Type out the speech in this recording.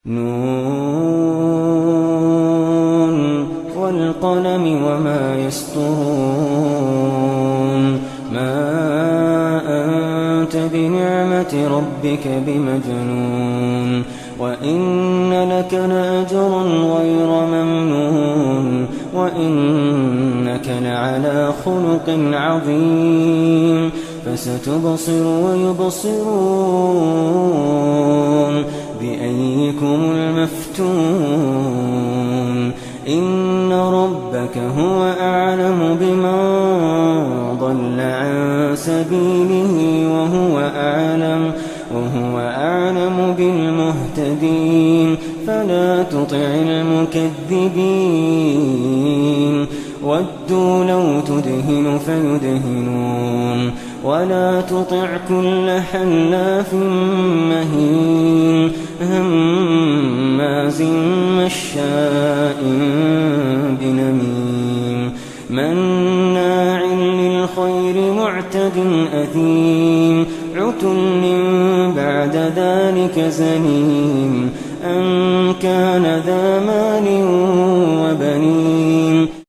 نون والقلم وما يسطرون ما أنت بنعمة ربك بمجنون وإن لك لأجرا غير ممنون وإنك لعلى خلق عظيم فستبصر ويبصرون بأيكم المفتون إن ربك هو أعلم بمن ضل عن سبيله وهو أعلم بالمهتدين فلا تطع المكذبين ودوا لو تدهن فيدهنون ولا تطع كل حلاف مهين هماز مشاء بنميم مناع للخير معتد أثيم عتل بعد ذلك زنيم أن كان ذا